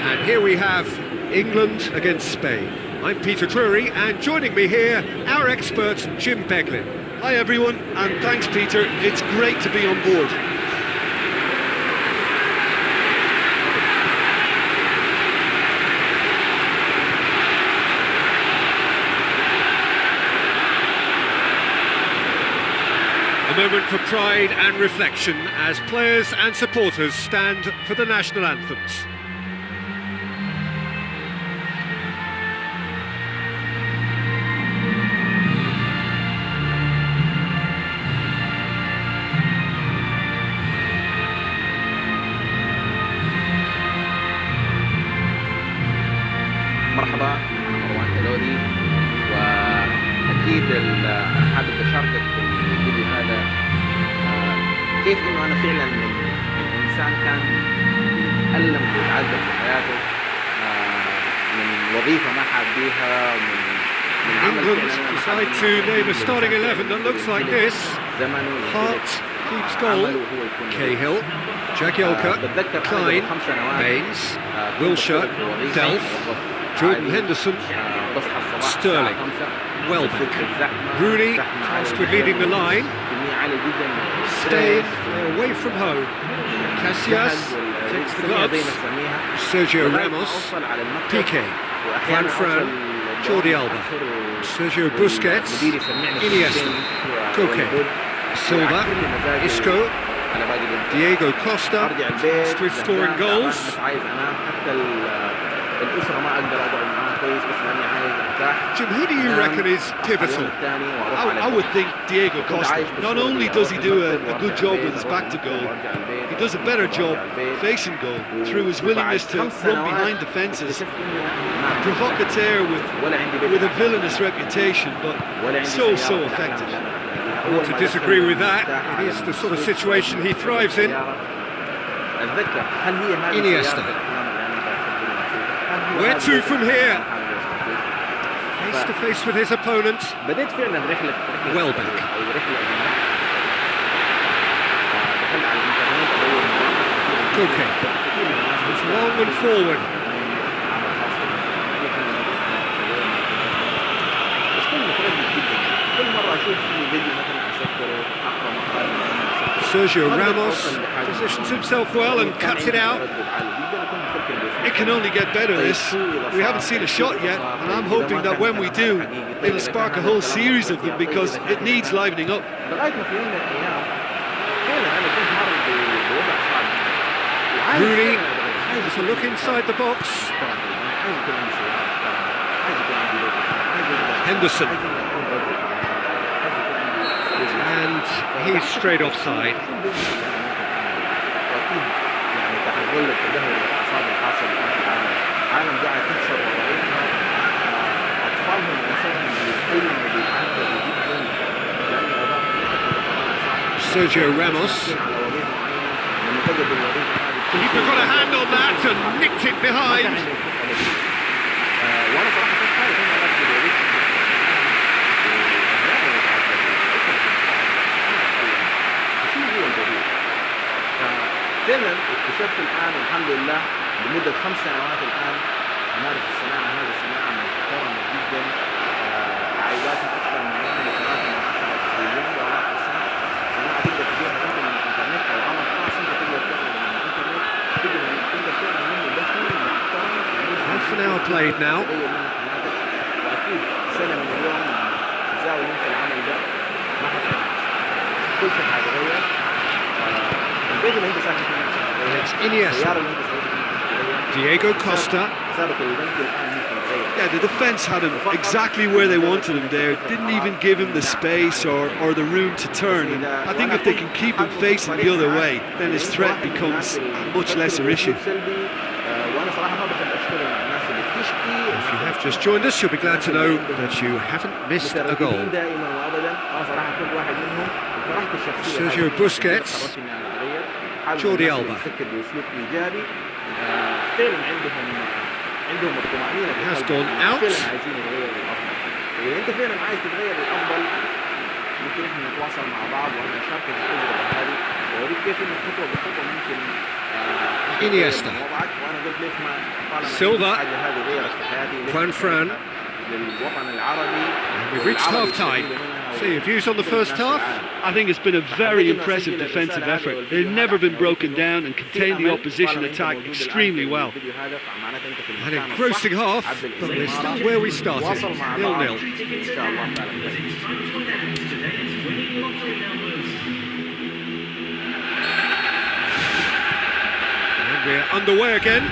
And here we have England against Spain. I'm Peter Drury, and joining me here, our expert, Jim Beglin. Hi everyone, and thanks Peter, it's great to be on board. A moment for pride and reflection as players and supporters stand for the national anthems. مرحبا، أنا مروان تلولي، وأكيد أنا حابب أشاركك في الفيديو هذا كيف إنه أنا فعلا من إنسان كان ألم وتعذب في حياته من وظيفة ما حابيها من عمل England decide to name a starting 11 that looks like this. Hart keeps goal. Cahill, Jagielka, Klein, Baines, Wilshere, Delph, Jordan Henderson, Sterling, Welbeck, Rooney tasked with leading the line. Steyn away from home. Casillas takes the gloves. Sergio Ramos, Piqué, Juanfran, Jordi Alba, Sergio Busquets, Iniesta, Koke, Silva, Isco, Diego Costa, tasked with scoring goals. Jim, who do you reckon is pivotal? I would think Diego Costa. Not only does he do a good job with his back to goal, he does a better job facing goal through his willingness to run behind defences. A provocateur with a villainous reputation, but so effective. Not to disagree with that, it is the sort of situation he thrives in. Iniesta. Where to from here? Face to face with his opponent. Welbeck. Koke. It's long and forward. Sergio Ramos positions himself well and cuts it out. It can only get better, this. We haven't seen a shot yet, and I'm hoping that when we do, it'll spark a whole series of them because it needs livening up. Rooney has a look inside the box. Henderson. And he's straight offside. Sergio Ramos. Keeper got a hand on that and nicked it behind. فعلا اكتشفت الان الحمد لله لمده 5 سنوات الان امارس الصناعه، هذه الصناعه محترمه جدا، عائلاتها اكثر من 3 مليون دولار في السنه، صناعه تقدر تجيبها انت من الانترنت او عمل خاص انت تقدر تعمله من الانترنت، تقدر تعمل منه دخل محترم. Half an hour played now. واكيد سنه من اليوم الزاويه اللي انت العمل ده ما حتعمل، كل شيء حيتغير. It's Iniesta. Diego Costa. Yeah, the defence had him exactly where they wanted him there. Didn't even give him the space or the room to turn. And I think if they can keep him facing the other way, then his threat becomes a much lesser issue. If you have just joined us, you'll be glad to know that you haven't missed a goal. Sergio Busquets. Jordi Alba. Has gone out. Iniesta. Silva. Juan Fran. We've reached half-time. So your views on the first half? I think it's been a very impressive defensive effort. They've never been broken down and contained the opposition attack extremely well. An engrossing half, but we're still where we started, 0-0. And we're underway again.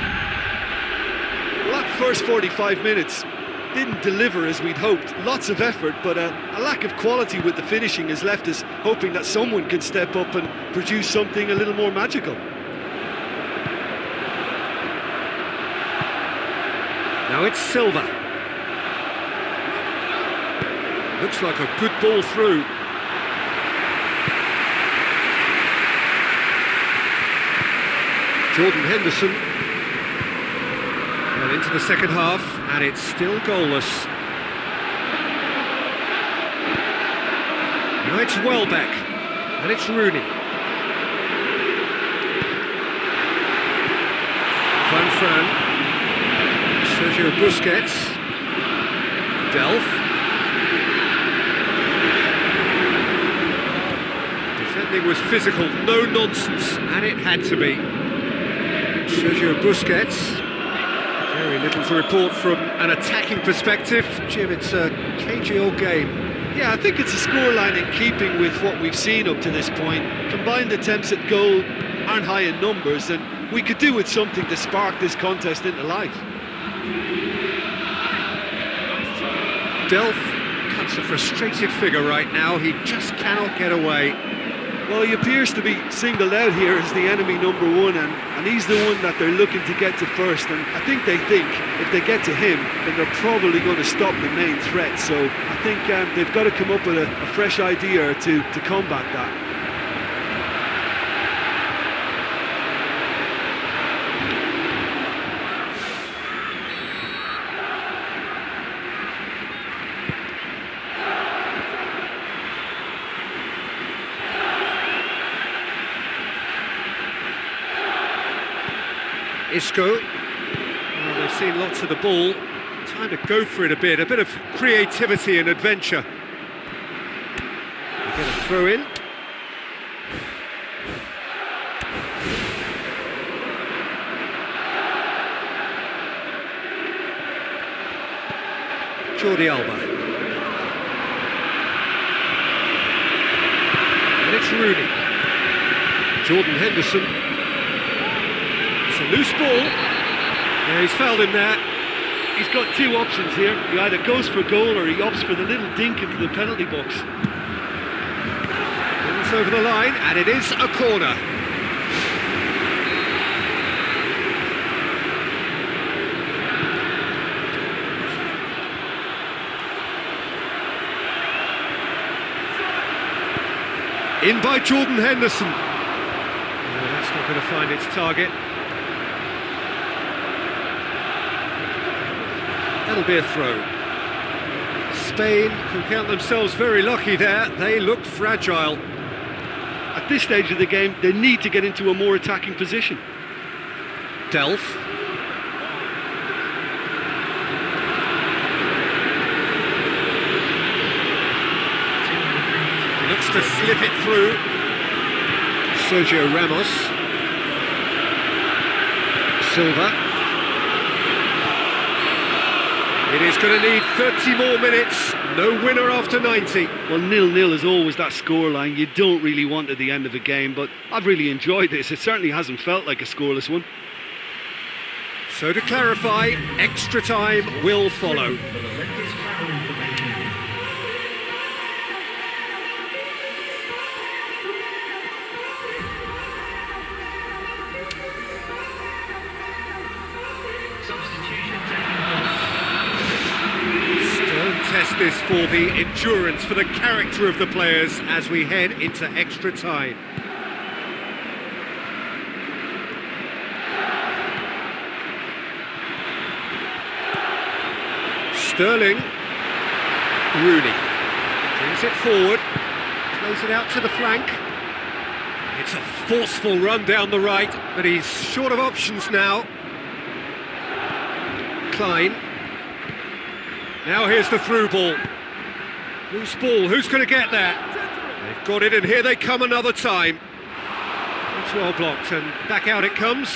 Well, that first 45 minutes didn't deliver as we'd hoped. Lots of effort, but a lack of quality with the finishing has left us hoping that someone can step up and produce something a little more magical. Now it's Silva. Looks like a good ball through. Jordan Henderson. Well, into the second half, and it's still goalless. Now it's Welbeck, and it's Rooney. Juan Fran. Sergio Busquets. Delph. Defending was physical, no nonsense, and it had to be. Sergio Busquets. Very little to report from an attacking perspective. Jim, it's a cagey old game. Yeah, I think it's a scoreline in keeping with what we've seen up to this point. Combined attempts at goal aren't high in numbers, and we could do with something to spark this contest into life. Delph cuts a frustrated figure right now. He just cannot get away. Well, he appears to be singled out here as the enemy number one, and he's the one that they're looking to get to first. And I think they think if they get to him, then they're probably going to stop the main threat. So I think they've got to come up with a fresh idea or two to combat that. Isco. Well, they've seen lots of the ball. Time to go for it a bit of creativity and adventure. They get a throw in. Jordi Alba. And it's Rooney. Jordan Henderson. A loose ball. Yeah, he's fouled him there. He's got two options here. He either goes for goal or he opts for the little dink into the penalty box. It's over the line, and it is a corner. In by Jordan Henderson. Oh, that's not going to find its target. That'll be a throw. Spain can count themselves very lucky there. They looked fragile. At this stage of the game, they need to get into a more attacking position. Delph. Looks to slip it through. Sergio Ramos. Silva. It is going to need 30 more minutes. No winner after 90. Well, 0-0 is always that scoreline you don't really want at the end of a game, but I've really enjoyed this. It certainly hasn't felt like a scoreless one. So to clarify, extra time will follow. Test this for the endurance, for the character of the players as we head into extra time. Sterling. Rooney brings it forward, plays it out to the flank. It's a forceful run down the right, but he's short of options now. Klein. Now here's the through ball. Loose ball, who's going to get that? They've got it, and here they come another time. It's well blocked, and back out it comes.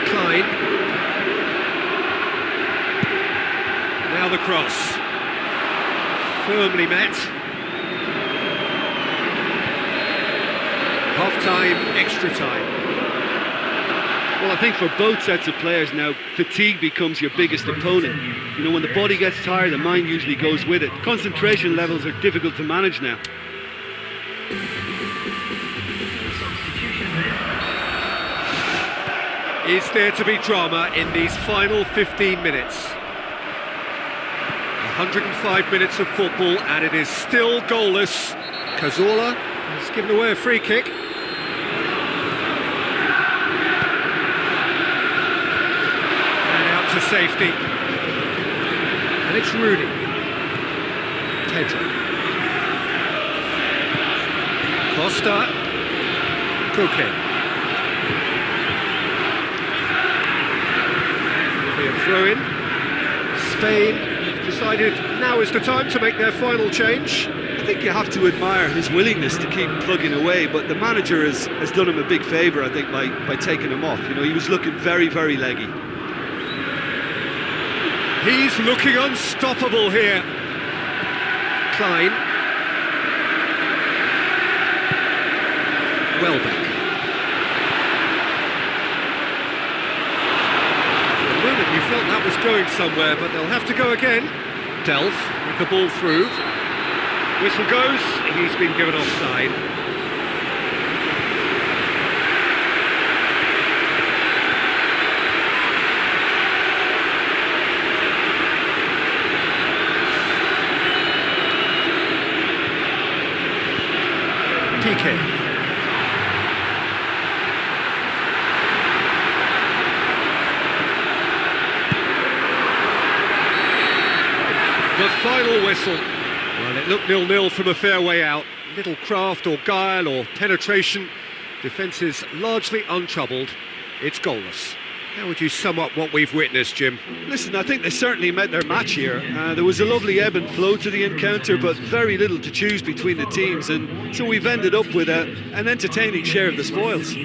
Klein. Now the cross. Firmly met. Half-time, extra time. Well, I think for both sets of players now, fatigue becomes your biggest opponent. You know, when the body gets tired, the mind usually goes with it. Concentration levels are difficult to manage now. Is there to be drama in these final 15 minutes? 105 minutes of football, and it is still goalless. Cazorla has given away a free kick. To safety, and it's Rooney. Pedro, Costa, Koke. Clear throw in. Spain have decided now is the time to make their final change. I think you have to admire his willingness to keep plugging away, but the manager has done him a big favour, I think, by taking him off. You know, he was looking very, very leggy. He's looking unstoppable here. Klein. Welbeck. For a moment you felt that was going somewhere, but they'll have to go again. Delph with the ball through. Whistle goes, he's been given offside. PK. The final whistle. Well, it looked 0-0 from a fair way out. Little craft or guile or penetration. Defence is largely untroubled. It's goalless. How would you sum up what we've witnessed, Jim? Listen, I think they certainly met their match here. There was a lovely ebb and flow to the encounter, but very little to choose between the teams, and so we've ended up with an entertaining share of the spoils.